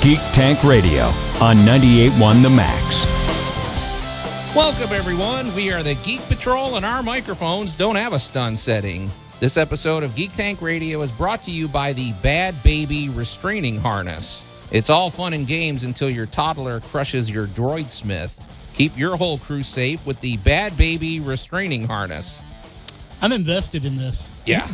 Geek Tank Radio on 98.1 The Max. Welcome, everyone. We are the Geek Patrol, and our microphones don't have a stun setting. This episode of Geek Tank Radio is brought to you by the Bad Baby Restraining Harness. It's all fun and games until your toddler crushes your droid smith. Keep your whole crew safe with the Bad Baby Restraining Harness. I'm invested in this. Yeah,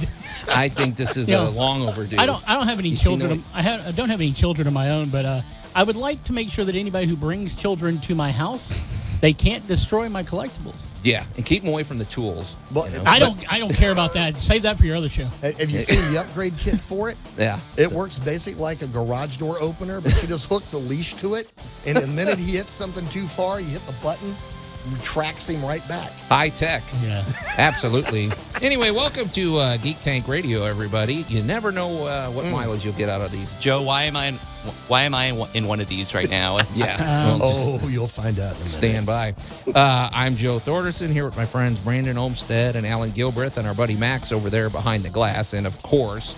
I think this is long overdue. I don't have any children. I don't have any children of my own, but I would like to make sure that anybody who brings children to my house, they can't destroy my collectibles. Yeah, and keep them away from the tools. Well, you know? I don't care about that. Save that for your other show. Have you seen the upgrade kit for it? Yeah. It works basically like a garage door opener, but you just hook the leash to it, and the minute he hits something too far, you hit the button, retracts him right back. High tech. Yeah. Absolutely. Anyway, welcome to Geek Tank Radio, everybody. You never know what mileage you'll get out of these. Joe, why am I in one of these right now? Yeah. You'll find out in a minute. Stand by. I'm Joe Thorderson here with my friends Brandon Olmstead and Alan Gilbreth and our buddy Max over there behind the glass. And of course,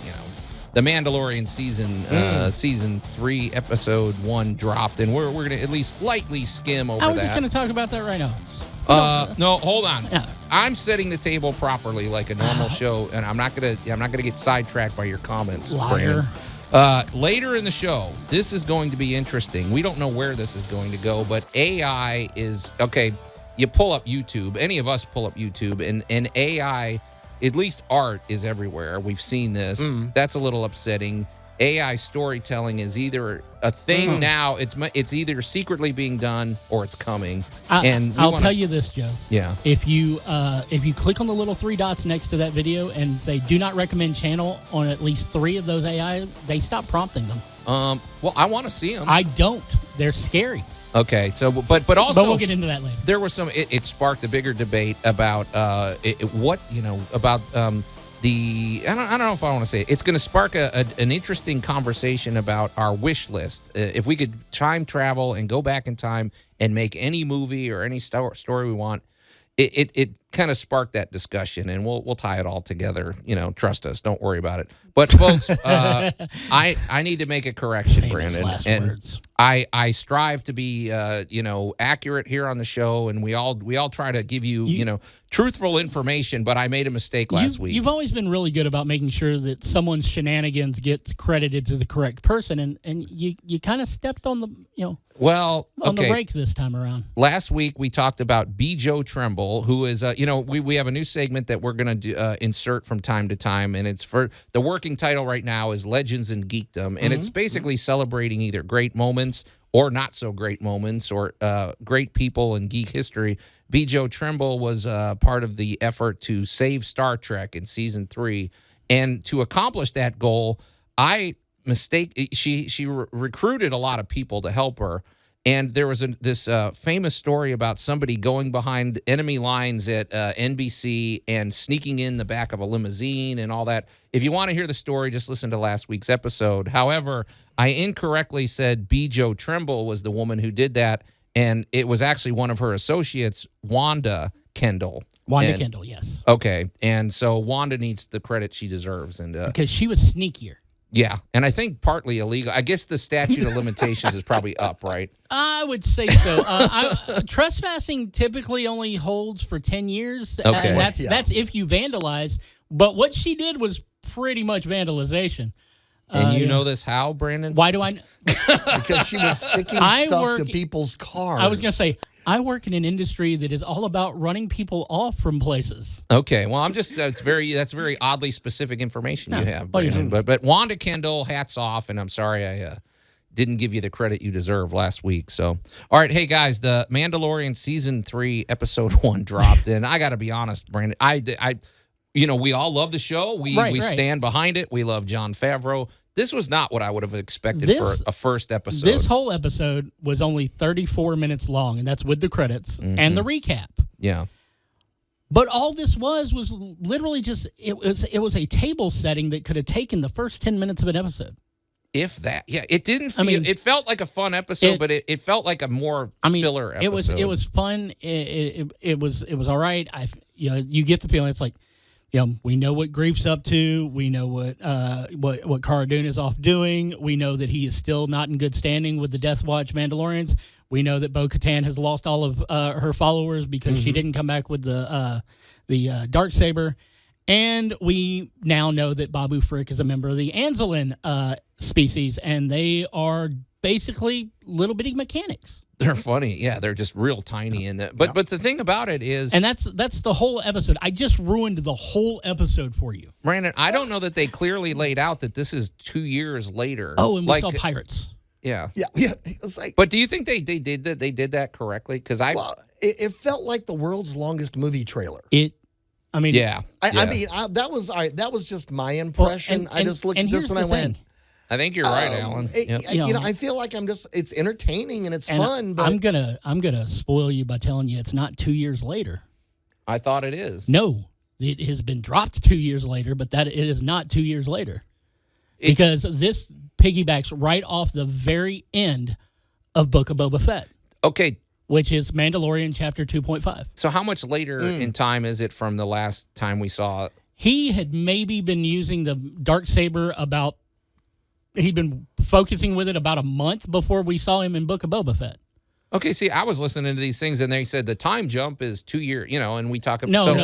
the Mandalorian season 3, episode 1 dropped, and we're going to at least lightly skim over that. I was just going to talk about that right now. No, hold on. Yeah. I'm setting the table properly like a normal show, and I'm not gonna get sidetracked by your comments, Liar. Brandon. Later in the show, this is going to be interesting. We don't know where this is going to go, but AI is okay. You pull up YouTube. Any of us pull up YouTube, and AI, at least art, is everywhere. We've seen this. That's a little upsetting. AI storytelling is either a thing now. It's either secretly being done or it's coming. I'll tell you this, Joe. Yeah. If you click on the little 3 dots next to that video and say "Do not recommend channel" on at least 3 of those AI, they stop prompting them. Well, I want to see them. I don't. They're scary. Okay. So, but also, but we'll get into that later. There was some. It sparked a bigger debate about I don't know if I want to say it. It's going to spark an interesting conversation about our wish list. If we could time travel and go back in time and make any movie or any story we want, it kind of sparked that discussion, and we'll tie it all together. Trust us. Don't worry about it. But folks, I need to make a correction, Famous Brandon, last and words. I strive to be accurate here on the show, and we all try to give you truthful information. But I made a mistake last week. You've always been really good about making sure that someone's shenanigans gets credited to the correct person, and you kind of stepped on the on the brake this time around. Last week we talked about B. Joe Tremble, who is we have a new segment that we're going to insert from time to time, and it's for the working title right now is Legends in Geekdom, and it's basically celebrating either great moments or not so great moments or great people in geek history. B. Joe Tremble was part of the effort to save Star Trek in season 3, and to accomplish that goal, she recruited a lot of people to help her. And there was this famous story about somebody going behind enemy lines at NBC and sneaking in the back of a limousine and all that. If you want to hear the story, just listen to last week's episode. However, I incorrectly said B. Joe Tremble was the woman who did that, and it was actually one of her associates, Wanda Kendall. Kendall, yes. Okay, and so Wanda needs the credit she deserves, and because she was sneakier. Yeah, and I think partly illegal. I guess the statute of limitations is probably up, right? I would say so. Trespassing typically only holds for 10 years. Okay. That's if you vandalize. But what she did was pretty much vandalization. And you know this how, Brandon? Why do I? Because she was sticking stuff to people's cars. I was going to say, I work in an industry that is all about running people off from places. Okay, well, that's very oddly specific information you have, Brandon. Well, but Wanda Kendall, hats off, and I'm sorry I didn't give you the credit you deserve last week. So, all right, hey guys, the Mandalorian season 3 episode 1 dropped, and I got to be honest, Brandon, we all love the show. We stand behind it. We love Jon Favreau. This was not what I would have expected for a first episode. This whole episode was only 34 minutes long, and that's with the credits and the recap. Yeah. But all this was literally just it was a table setting that could have taken the first 10 minutes of an episode. If that, yeah, it didn't feel. It felt like a fun episode, but it felt like a more filler episode. It was fun. It was all right. You get the feeling it's like we know what Grief's up to. We know what Cara Dune is off doing. We know that he is still not in good standing with the Death Watch Mandalorians. We know that Bo-Katan has lost all of her followers because she didn't come back with the Darksaber. And we now know that Babu Frick is a member of the Anzelin species, and they are basically little bitty mechanics. They're funny. Yeah, they're just real tiny in that. But the thing about it is... And that's the whole episode. I just ruined the whole episode for you. Brandon, I don't know that they clearly laid out that this is 2 years later. Oh, and we saw pirates. Yeah. Yeah. It was like... But do you think they did that correctly? Because it felt like the world's longest movie trailer. I mean, yeah. That was just my impression. I just looked at this and I went... I think you're right, Alan. I feel like it's entertaining and it's fun. But I'm gonna spoil you by telling you it's not 2 years later. I thought it is. No, it has been dropped 2 years later, but that it is not 2 years later, because this piggybacks right off the very end of Book of Boba Fett. Okay. Which is Mandalorian Chapter 2.5. So how much later in time is it from the last time we saw it? He had maybe been using the Darksaber he'd been focusing with it about a month before we saw him in Book of Boba Fett. Okay, see, I was listening to these things, and they said the time jump is 2 years, and we talk about...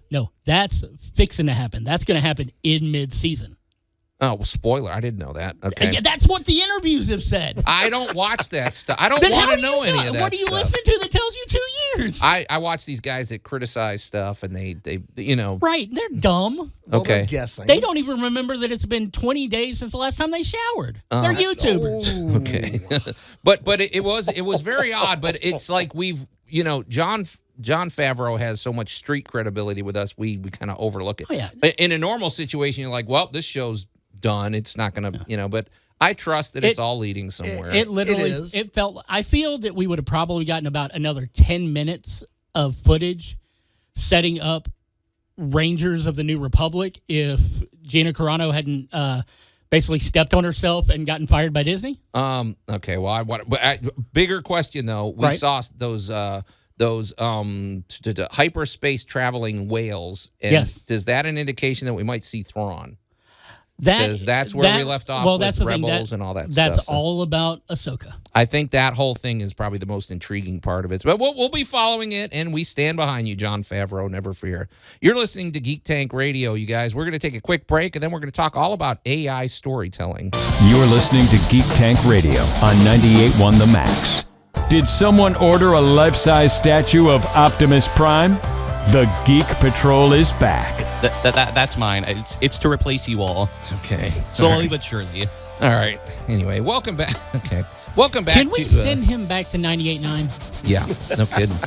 No. That's fixing to happen. That's going to happen in mid-season. Oh, well, spoiler. I didn't know that. Okay. Yeah, that's what the interviews have said. I don't watch that stuff. I don't want to know any of that stuff. What are you listening to that tells you 2 years? I watch these guys that criticize stuff, and they Right, they're dumb. Well, okay. they're guessing. They don't even remember that it's been 20 days since the last time they showered. They're YouTubers. Okay. but it was very odd, but it's like we've... John Favreau has so much street credibility with us, we kind of overlook it. Oh, yeah. In a normal situation, you're like, well, this show's done. It's not going to, but I trust that it's all leading somewhere. It literally, it felt, I feel that we would have probably gotten about another 10 minutes of footage setting up Rangers of the New Republic if Gina Carano hadn't basically stepped on herself and gotten fired by Disney. Okay. Well, bigger question though. We saw those hyperspace traveling whales. And yes. Is that an indication that we might see Thrawn? Because that's where we left off with Rebels and all that stuff. That's all about Ahsoka. I think that whole thing is probably the most intriguing part of it. But we'll be following it, and we stand behind you, Jon Favreau, never fear. You're listening to Geek Tank Radio, you guys. We're going to take a quick break, and then we're going to talk all about AI storytelling. You're listening to Geek Tank Radio on 98.1 The Max. Did someone order a life-size statue of Optimus Prime? The Geek Patrol is back. That's mine. It's to replace you all. Okay. Slowly but surely. All right. Anyway, welcome back. Okay. Welcome back. Can we send him back to 98.9? Yeah, no kidding.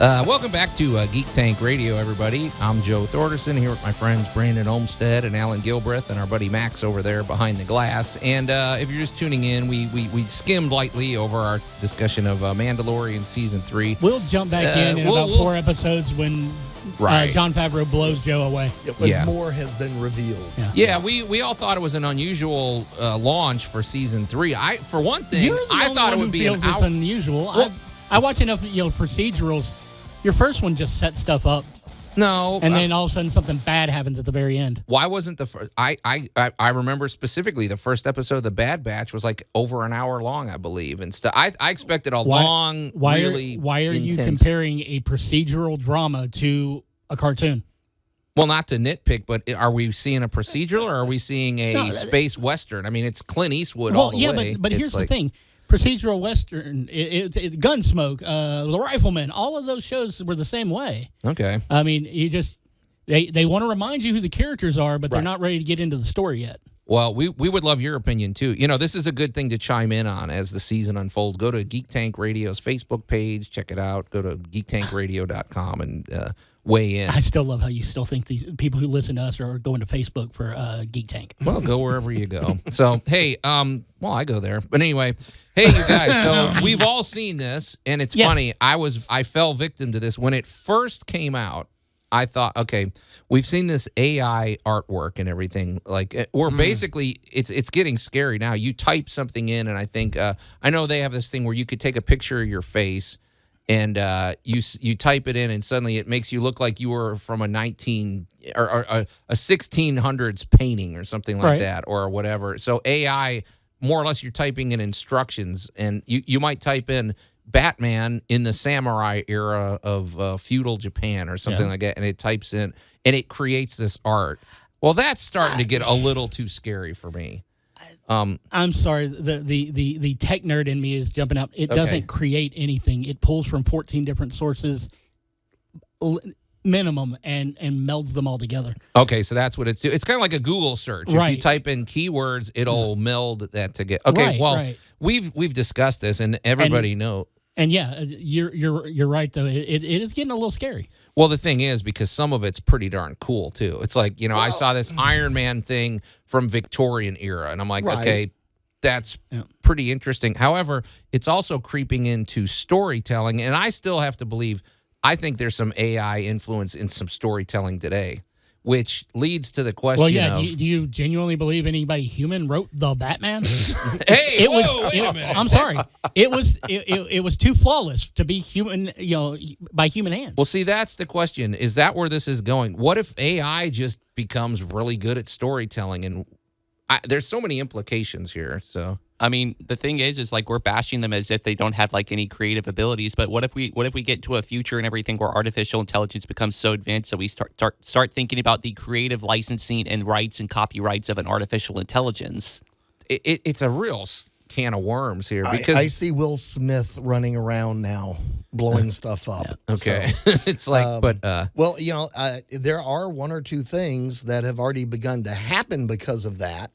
Welcome back to Geek Tank Radio, everybody. I'm Joe Thorderson here with my friends Brandon Olmsted and Alan Gilbreth and our buddy Max over there behind the glass. And if you're just tuning in, we skimmed lightly over our discussion of Mandalorian Season 3. We'll jump back in about 4 episodes when Jon Favreau blows Joe away. When more has been revealed. Yeah, we all thought it was an unusual launch for Season 3. For one thing, I thought it would be it's unusual. Well, I watch enough procedurals. Your first one just sets stuff up. No. And then all of a sudden something bad happens at the very end. Why wasn't the first... I remember specifically the first episode of The Bad Batch was like over an hour long, I believe. And I expected long, why really Why are intense... you comparing a procedural drama to a cartoon? Well, not to nitpick, but are we seeing a procedural or are we seeing a space western? I mean, it's Clint Eastwood all the way. But here's the thing. Procedural western, Gunsmoke, The Rifleman, all of those shows were the same way. Okay. I mean, they want to remind you who the characters are, but they're not ready to get into the story yet. Well, we would love your opinion, too. This is a good thing to chime in on as the season unfolds. Go to Geek Tank Radio's Facebook page. Check it out. Go to geektankradio.com and weigh in. I still love how you still think these people who listen to us are going to Facebook for Geek Tank. Well, go wherever you go. So, hey, I go there. But anyway, hey, you guys. So we've all seen this, and it's funny. I fell victim to this. When it first came out, I thought, okay, we've seen this AI artwork and everything. Like, or basically, it's getting scary now. You type something in, and I think, I know they have this thing where you could take a picture of your face, and you type it in, and suddenly it makes you look like you were from a 1600s painting or something like that, or whatever. So AI, more or less, you're typing in instructions, and you might type in Batman in the samurai era of feudal Japan or something like that, and it types in, and it creates this art. Well, that's starting to get a little too scary for me. I'm sorry, the tech nerd in me is jumping out. It doesn't create anything. It pulls from 14 different sources, minimum, and melds them all together. Okay, so that's what it's doing. It's kind of like a Google search. If you type in keywords, it'll meld that together. Okay, we've discussed this, and everybody knows. And yeah, you're right though. It is getting a little scary. Well, the thing is, because some of it's pretty darn cool too. It's like, I saw this Iron Man thing from Victorian era, and I'm like, okay, that's pretty interesting. However, it's also creeping into storytelling, and I still have to believe. I think there's some AI influence in some storytelling today, which leads to the question. Well, yeah. Of, do you genuinely believe anybody human wrote the Batman? Hey, wait a minute. I'm sorry. It was too flawless to be human, by human hands. Well, see, that's the question. Is that where this is going? What if AI just becomes really good at storytelling? And there's so many implications here. So, I mean, the thing is like we're bashing them as if they don't have like any creative abilities. But what if we get to a future and everything where artificial intelligence becomes so advanced that we start thinking about the creative licensing and rights and copyrights of an artificial intelligence? It's a real can of worms here, because I see Will Smith running around now blowing stuff up. Okay, so, it's like, well, there are one or two things that have already begun to happen because of that.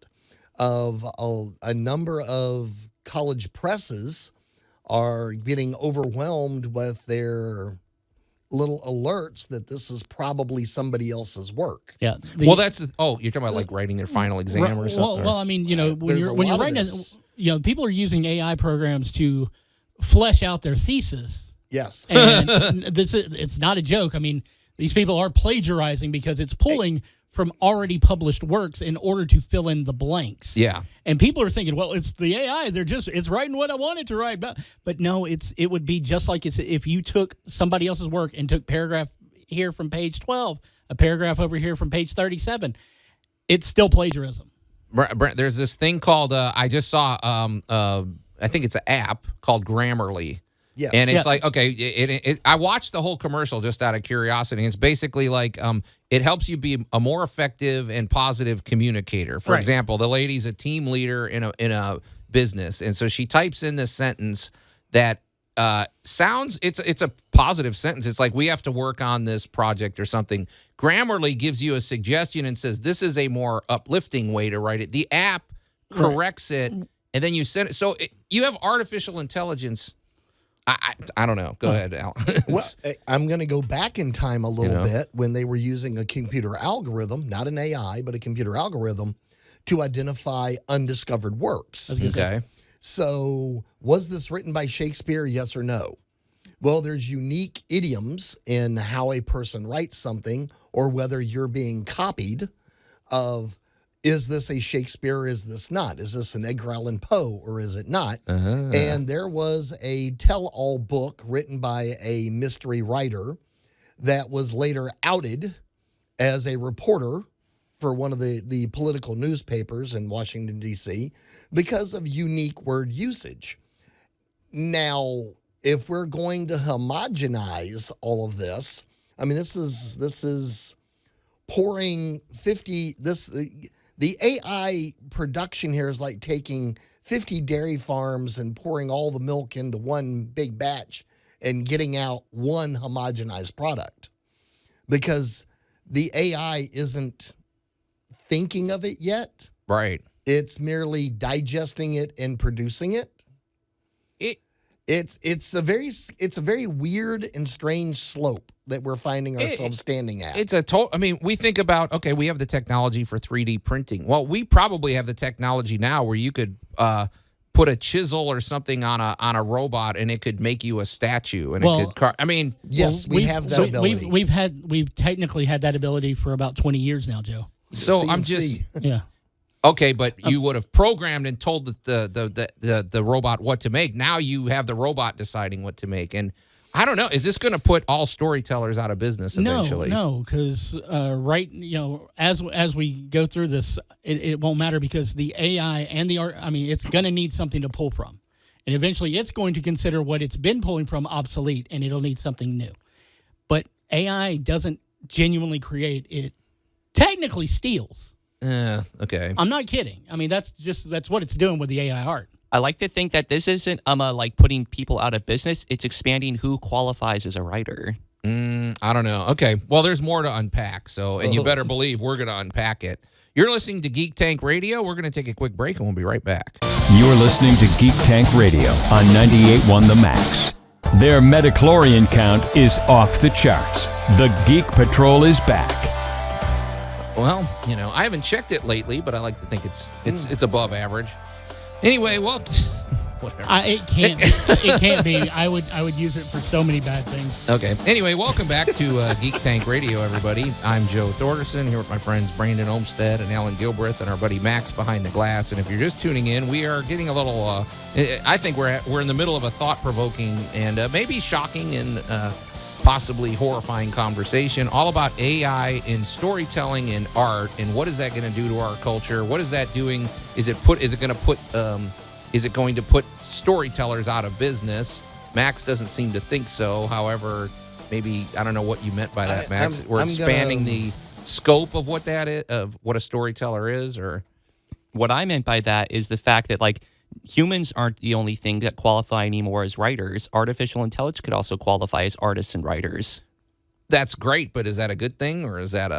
Of a number of college presses are getting overwhelmed with their little alerts that this is probably somebody else's work. Yeah. Well, that's you're talking about like writing their final exam or something. Well, I mean, when you're writing, people are using AI programs to flesh out their thesis. Yes, and it's not a joke. I mean, these people are plagiarizing because it's pulling from already published works in order to fill in the blanks. Yeah. And people are thinking, well, it's the AI. It's writing what I wanted to write. But no, it would be just like if you took somebody else's work and took paragraph here from page 12, a paragraph over here from page 37. It's still plagiarism. Brent, there's this thing called, I just saw, I think it's an app called Grammarly. Yes. And it's like, okay, I watched the whole commercial just out of curiosity. It's basically like it helps you be a more effective and positive communicator. For example, the lady's a team leader in a business, and so she types in this sentence that sounds it's a positive sentence. It's like, we have to work on this project or something. Grammarly gives you a suggestion and says this is a more uplifting way to write it. The app corrects it, and then you send it. So you have artificial intelligence. I don't know. Go ahead, Al. Well, I'm going to go back in time a little bit when they were using a computer algorithm, not an AI, but a computer algorithm, to identify undiscovered works. Okay. So was this written by Shakespeare, yes or no? Well, there's unique idioms in how a person writes something, or whether you're being copied of, is this a Shakespeare or is this not? Is this an Edgar Allan Poe or is it not? And there was a tell-all book written by a mystery writer that was later outed as a reporter for one of the political newspapers in Washington, D.C. because of unique word usage. Now, if we're going to homogenize all of this, I mean, this is pouring 50... The AI production here is like taking 50 dairy farms and pouring all the milk into one big batch and getting out one homogenized product, because the AI isn't thinking of it yet. Right. It's merely digesting it and producing it. It's a very weird and strange slope that we're finding ourselves standing at. It's I mean, we think about, okay, we have the technology for 3D printing. Well, we probably have the technology now where you could put a chisel or something on a robot and it could make you a statue, and it could I mean, yes, we have that ability. We've technically had that ability for about 20 years now, Joe. So CNC. I'm just yeah. Okay, but you would have programmed and told the robot what to make. Now you have the robot deciding what to make, and I don't know. Is this going to put all storytellers out of business eventually? No, because as we go through this, it won't matter because the AI and the art. I mean, it's going to need something to pull from, and eventually, it's going to consider what it's been pulling from obsolete, and it'll need something new. But AI doesn't genuinely create; it technically steals. Okay. I'm not kidding. I mean, that's what it's doing with the AI art. I like to think that this isn't like putting people out of business. It's expanding who qualifies as a writer. I don't know. Okay. Well, there's more to unpack. So, and you better believe we're going to unpack it. You're listening to Geek Tank Radio. We're going to take a quick break and we'll be right back. You're listening to Geek Tank Radio on 98.1 The Max. Their Metachlorian count is off the charts. The Geek Patrol is back. Well, I haven't checked it lately, but I like to think it's above average. Anyway, well, whatever. It can't be. I would use it for so many bad things. Okay. Anyway, welcome back to Geek Tank Radio, everybody. I'm Joe Thorderson here with my friends Brandon Olmstead and Alan Gilbreth and our buddy Max behind the glass. And if you're just tuning in, we are getting a little. I think we're in the middle of a thought-provoking and maybe shocking and possibly horrifying conversation all about AI in storytelling and art, and what is that going to do to our culture? What is that doing? Is it going to put storytellers out of business? Max doesn't seem to think so. However, maybe I don't know what you meant by that, Max. We're expanding the scope of what that is, of what a storyteller is, or what I meant by that is the fact that humans aren't the only thing that qualify anymore as writers. Artificial intelligence could also qualify as artists and writers. That's great, but is that a good thing, or is that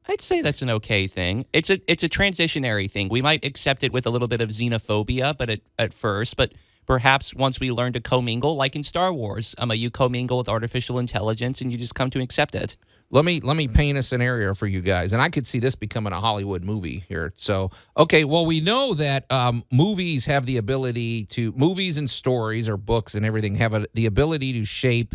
I'd say that's an okay thing. It's a transitionary thing. We might accept it with a little bit of xenophobia, but at first, but perhaps once we learn to commingle, like in Star Wars, you commingle with artificial intelligence and you just come to accept it. Let me paint a scenario for you guys, and I could see this becoming a Hollywood movie here. So, okay, well, we know that movies have the ability to, movies and stories or books and everything have the ability to shape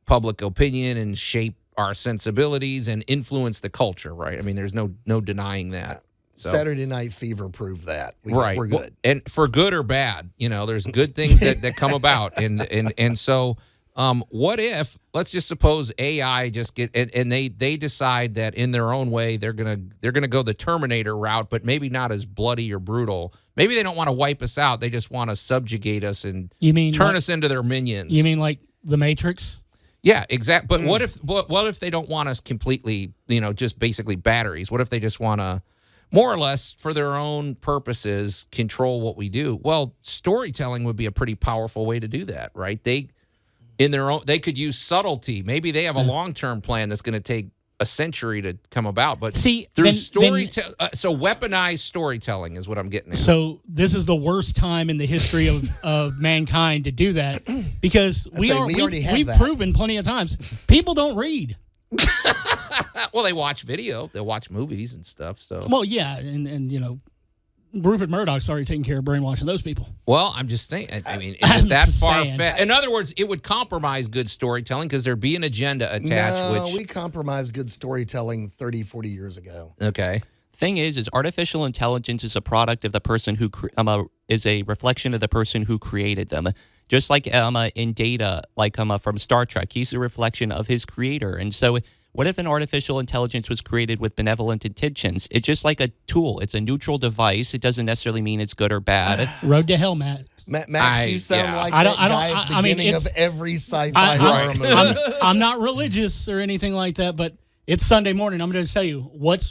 public opinion and shape our sensibilities and influence the culture, right? I mean, there's no denying that. So, Saturday Night Fever proved that. Right. We're good. Well, and for good or bad, there's good things that come about. And so what if, let's just suppose AI just and they decide that in their own way they're gonna go the Terminator route, but maybe not as bloody or brutal. Maybe they don't want to wipe us out. They just want to subjugate us and turn us into their minions. You mean like the Matrix? Yeah, exactly. But what if they don't want us completely, just basically batteries? What if they just want to, more or less, for their own purposes, control what we do? Well, storytelling would be a pretty powerful way to do that, right? They could use subtlety. Maybe they have a long-term plan that's going to take a century to come about. But so weaponized storytelling is what I'm getting at. So this is the worst time in the history of mankind to do that, because we've proven plenty of times people don't read. Well, they watch video, they watch movies and stuff. So yeah, and Rupert Murdoch's already taking care of brainwashing those people. Well, I'm just saying. I mean, is it that far-fetched? In other words, it would compromise good storytelling because there'd be an agenda attached. No, we compromised good storytelling 30, 40 years ago. Okay. Thing is artificial intelligence is a product of the person who is a reflection of the person who created them. Just like in Data, from Star Trek, he's a reflection of his creator. And so what if an artificial intelligence was created with benevolent intentions? It's just like a tool. It's a neutral device. It doesn't necessarily mean it's good or bad. Road to hell, Matt. Max, you sound like that guy at the beginning of every sci-fi horror movie. I'm not religious or anything like that, but it's Sunday morning. I'm going to tell you, what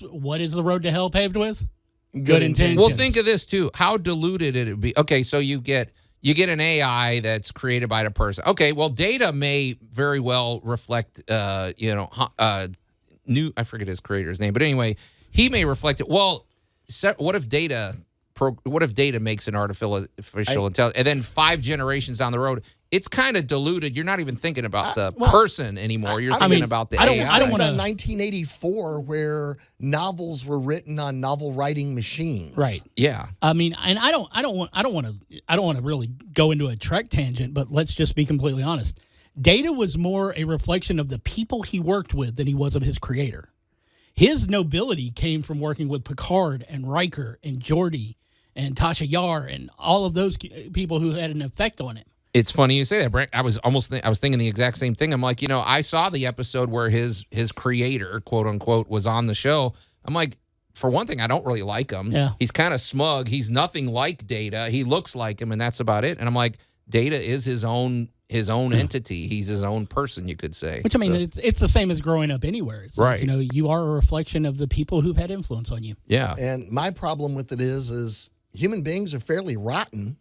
is the road to hell paved with? Good intentions. Well, think of this, too. How diluted it would be. Okay, so you get an AI that's created by the person. Okay, well, Data may very well reflect, I forget his creator's name, but anyway, he may reflect it. Well, what if Data makes an artificial intelligence, and then 5 generations down the road, it's kind of diluted. You're not even thinking about the person anymore. You're thinking about the AI. I don't want to. 1984, where novels were written on novel writing machines. Right. Yeah. I mean, and I don't want to really go into a Trek tangent, but let's just be completely honest. Data was more a reflection of the people he worked with than he was of his creator. His nobility came from working with Picard and Riker and Geordi and Tasha Yar and all of those people who had an effect on him. It's funny you say that, Brent. I was thinking the exact same thing. I'm like, I saw the episode where his creator, quote unquote, was on the show. I'm like, for one thing, I don't really like him. Yeah. He's kind of smug. He's nothing like Data. He looks like him, and that's about it. And I'm like, Data is his own entity. He's his own person, you could say. Which, I mean, it's the same as growing up anywhere. It's right. Like, you are a reflection of the people who've had influence on you. Yeah. And my problem with it is human beings are fairly rotten.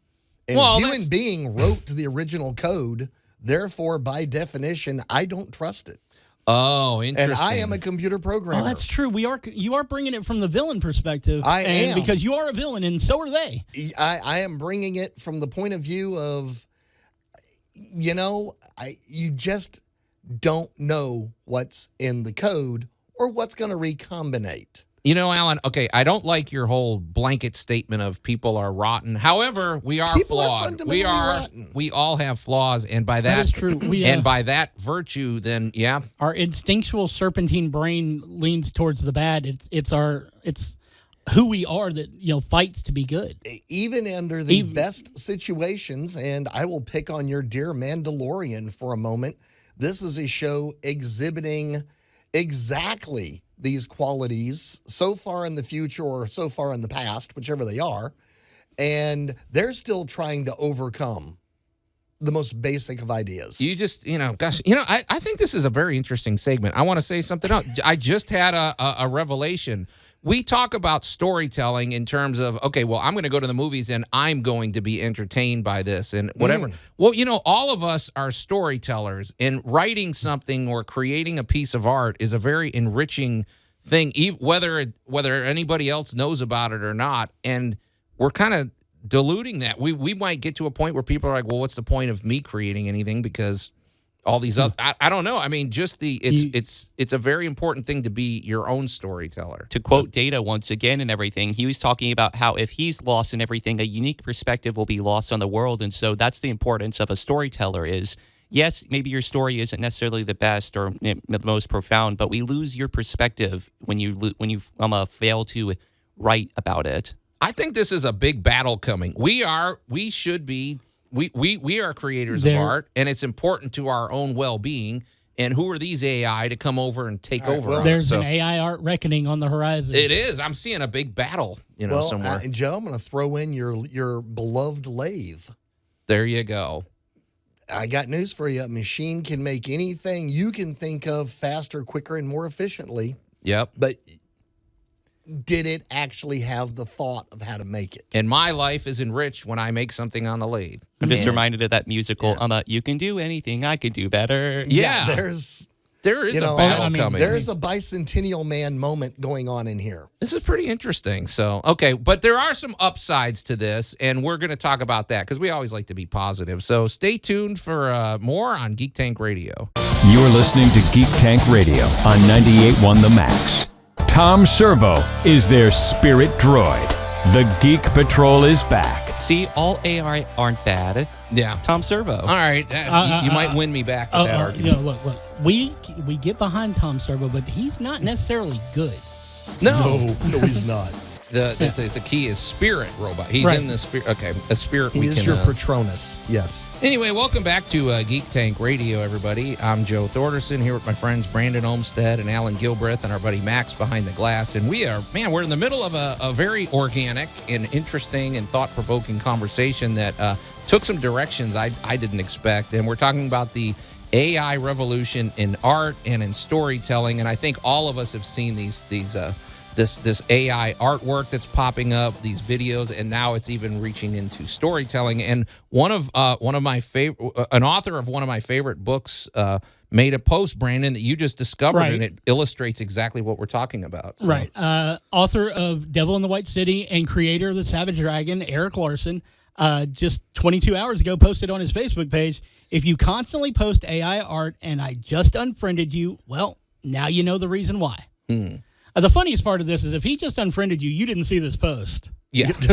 And human being wrote the original code. Therefore, by definition, I don't trust it. Oh, interesting. And I am a computer programmer. Oh, that's true. You are bringing it from the villain perspective. I am. Because you are a villain, and so are they. I am bringing it from the point of view of, you just don't know what's in the code or what's going to recombinate. Alan, okay, I don't like your whole blanket statement of people are rotten. However, we are People are flawed. fundamentally rotten. We all have flaws, and by that That is true. and by that virtue, then yeah. Our instinctual serpentine brain leans towards the bad. It's who we are that fights to be good. Even under the best situations, and I will pick on your dear Mandalorian for a moment. This is a show exhibiting exactly these qualities so far in the future or so far in the past, whichever they are, and they're still trying to overcome the most basic of ideas. You just, I think this is a very interesting segment. I want to say something else. I just had a revelation. We talk about storytelling in terms of, okay, well, I'm going to go to the movies and I'm going to be entertained by this and whatever. Well, all of us are storytellers, and writing something or creating a piece of art is a very enriching thing, whether anybody else knows about it or not. And we're kind of diluting that. We might get to a point where people are like, well, what's the point of me creating anything? Because all these other, I don't know. I mean, just it's a very important thing to be your own storyteller. To quote Data once again and everything, he was talking about how if he's lost in everything, a unique perspective will be lost on the world. And so that's the importance of a storyteller is, yes, maybe your story isn't necessarily the best or the most profound, but we lose your perspective when you fail to write about it. I think this is a big battle coming. We are creators of art, and it's important to our own well-being. And who are these AI to come over and take over? Well, there's an AI art reckoning on the horizon. It is. I'm seeing a big battle, somewhere. And Joe, I'm going to throw in your beloved lathe. There you go. I got news for you. A machine can make anything you can think of faster, quicker, and more efficiently. Yep. But did it actually have the thought of how to make it? And my life is enriched when I make something on the lathe. I'm just reminded of that musical, you can do anything, I can do better. Yeah. There is a battle coming. There's a bicentennial man moment going on in here. This is pretty interesting. So, okay, but there are some upsides to this, and we're going to talk about that because we always like to be positive. So stay tuned for more on Geek Tank Radio. You're listening to Geek Tank Radio on 98.1 The Max. Tom Servo is their spirit droid. The Geek Patrol is back. See, all AI aren't bad. Yeah. Tom Servo. All right. You might win me back with that argument. Look. We get behind Tom Servo, but he's not necessarily good. No, he's not. The key is spirit robot. He's in the spirit. Okay, a spirit. He is your Patronus. Yes. Anyway, welcome back to Geek Tank Radio, everybody. I'm Joe Thorderson here with my friends Brandon Olmstead and Alan Gilbreth and our buddy Max behind the glass. And we're in the middle of a very organic and interesting and thought-provoking conversation that took some directions I didn't expect. And we're talking about the AI revolution in art and in storytelling. And I think all of us have seen this AI artwork that's popping up, these videos, and now it's even reaching into storytelling. And an author of one of my favorite books made a post, Brandon, that you just discovered, and it illustrates exactly what we're talking about. So. Right. Author of Devil in the White City and creator of the Savage Dragon, Eric Larson, just 22 hours ago posted on his Facebook page, if you constantly post AI art and I just unfriended you, well, now you know the reason why. The funniest part of this is if he just unfriended you, you didn't see this post. Yeah. But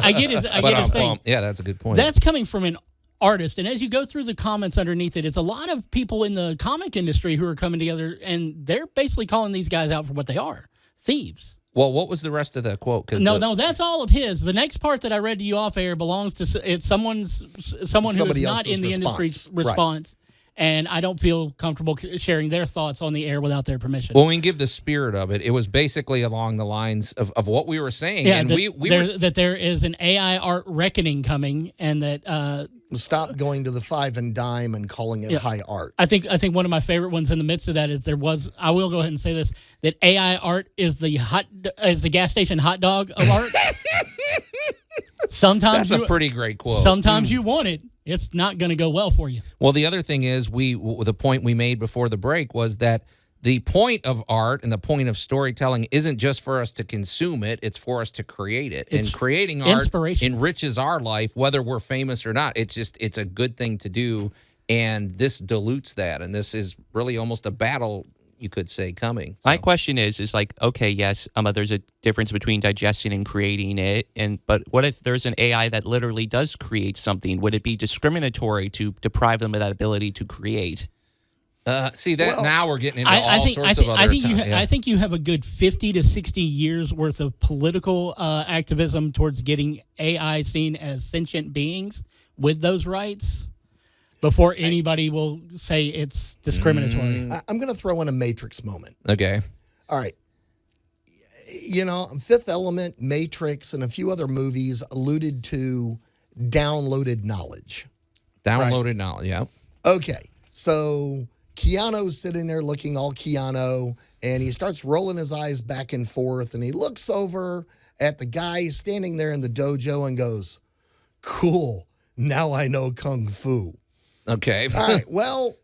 I get his thing. Yeah, that's a good point. That's coming from an artist. And as you go through the comments underneath it, it's a lot of people in the comic industry who are coming together, and they're basically calling these guys out for what they are, thieves. Well, what was the rest of the quote? No, that's all of his. The next part that I read to you off air belongs to it's someone who is Somebody not in the else's industry's response. Right. response, and I don't feel comfortable sharing their thoughts on the air without their permission. Well, we can give the spirit of it. It was basically along the lines of what we were saying. Yeah, and that there is an AI art reckoning coming, and that Stop going to the five and dime and calling it high art. I think one of my favorite ones in the midst of that is I will go ahead and say this, that AI art is the gas station hot dog of art. Sometimes that's a pretty great quote. Sometimes you want it. It's not going to go well for you. Well, the other thing is the point we made before the break was that the point of art and the point of storytelling isn't just for us to consume it, it's for us to create it. It's and creating art inspiration. enriches our life, whether we're famous or not. It's a good thing to do, and this dilutes that. And this is really almost a battle, you could say, coming. My question is like, okay, yes, there's a difference between digesting and creating it, but what if there's an AI that literally does create something? Would it be discriminatory to deprive them of that ability to create? Now we're getting into sorts of other I think you have a good 50 to 60 years worth of political activism towards getting AI seen as sentient beings with those rights before anybody will say it's discriminatory. I'm going to throw in a Matrix moment. Okay. All right. Fifth Element, Matrix, and a few other movies alluded to downloaded knowledge. Downloaded knowledge, yeah. Okay. So Keanu's sitting there looking all Keanu, and he starts rolling his eyes back and forth, and he looks over at the guy standing there in the dojo and goes, "Cool, now I know Kung Fu." Okay. All right, well,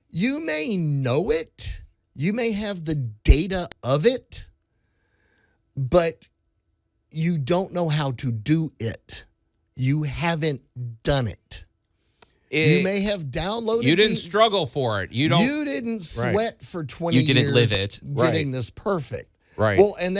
you may know it, you may have the data of it, but you don't know how to do it. You haven't done it. You may have downloaded. You didn't struggle for it. You didn't sweat for 20 years. You didn't live it. Getting this perfect. Right. Well, and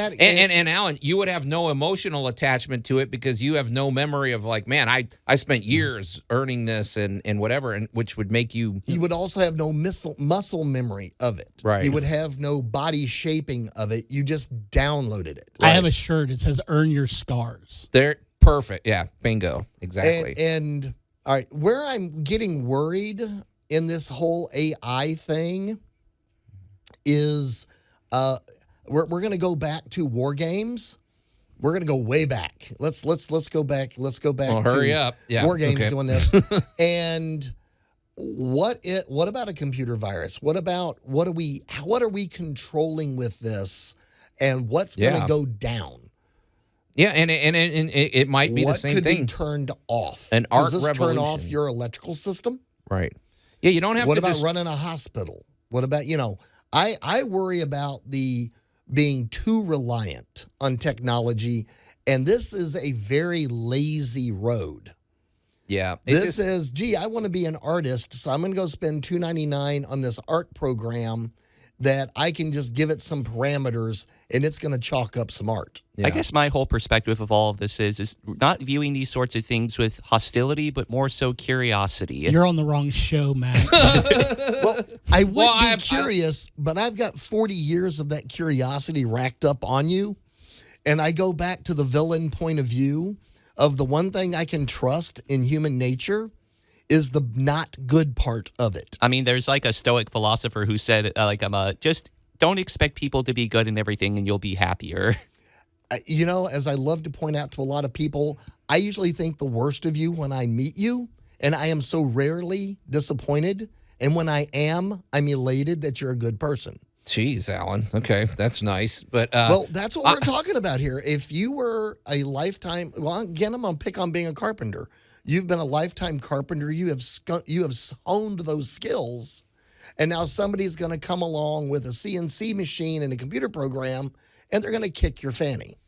Alan, you would have no emotional attachment to it because you have no memory of like, man, I spent years earning this and whatever, and which would make you. He would also have no muscle memory of it. Right. He would have no body shaping of it. You just downloaded it. I have a shirt. It says "Earn Your Scars." They're perfect. Yeah. Bingo. Exactly. And all right, where I'm getting worried in this whole AI thing is we're going to go back to war games. We're going to go way back. Let's go back. Let's go back. Well, hurry up. Yeah. War games doing this. And what about a computer virus? What are we controlling with this? And what's going to go down? Yeah, and it might be the same What thing. could be turned off? An art Does this revolution. turn off your electrical system? Right. Yeah, you don't have What to. about running a hospital? What about, I worry about the being too reliant on technology, and this is a very lazy road. Yeah. This is, I want to be an artist, so I'm going to go spend $2.99 on this art program that I can just give it some parameters and it's going to chalk up some art. Yeah. I guess my whole perspective of all of this is not viewing these sorts of things with hostility, but more so curiosity. You're on the wrong show, Matt. Well, I would be curious, but I've got 40 years of that curiosity racked up on you. And I go back to the villain point of view of the one thing I can trust in human nature is the not good part of it. I mean, there's like a Stoic philosopher who said, just don't expect people to be good in everything and you'll be happier. As I love to point out to a lot of people, I usually think the worst of you when I meet you, and I am so rarely disappointed. And when I am, I'm elated that you're a good person. Jeez, Alan. Okay, that's nice. But well, that's what we're talking about here. If you were a lifetime, well, again, I'm going to pick on being a carpenter. You've been a lifetime carpenter. You have honed those skills, and now somebody's going to come along with a CNC machine and a computer program, and they're going to kick your fanny.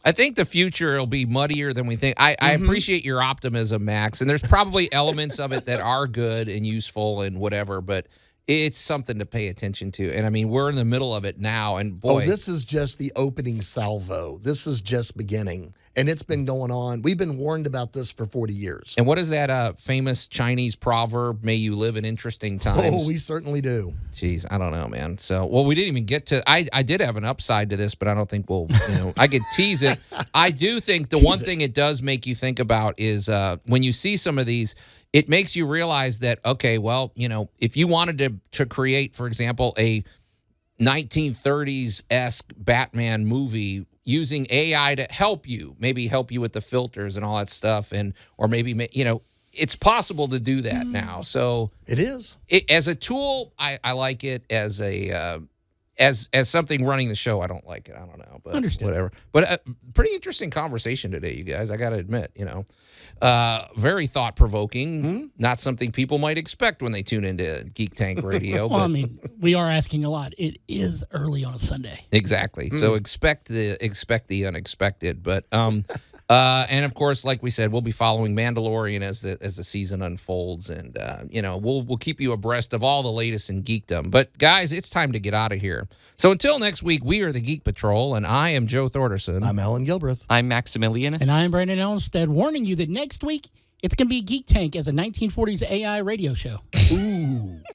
I think the future will be muddier than we think. I appreciate your optimism, Max, and there's probably elements of it that are good and useful and whatever, but it's something to pay attention to. And I mean, we're in the middle of it now, and boy, this is just the opening salvo. This is just beginning, and it's been going on. We've been warned about this for 40 years. And what is that famous Chinese proverb? May you live in interesting times. Oh, we certainly do. Jeez, I don't know, man. So, well, we didn't even get to. I did have an upside to this, but I don't think we'll. I could tease it. I do think the one thing it does make you think about is when you see some of these. It makes you realize that, okay, well, if you wanted to create, for example, a 1930s-esque Batman movie using AI to help you, maybe help you with the filters and all that stuff, or maybe, it's possible to do that now. So it is. As a tool, I like it. As a as something running the show, I don't like it. I don't know, but whatever. But pretty interesting conversation today, you guys. I got to admit, very thought provoking. Not something people might expect when they tune into Geek Tank Radio. Well, I mean, we are asking a lot. It is early on a Sunday. Exactly. So expect the unexpected. But and of course, like we said, we'll be following Mandalorian as the season unfolds, and we'll keep you abreast of all the latest in geekdom. But guys, it's time to get out of here. So until next week, we are the Geek Patrol, and I am Joe Thorderson. I'm Alan Gilbreth. I'm Maximilian. And I'm Brandon Elmstead, warning you that next week it's going to be Geek Tank as a 1940s AI radio show. Ooh.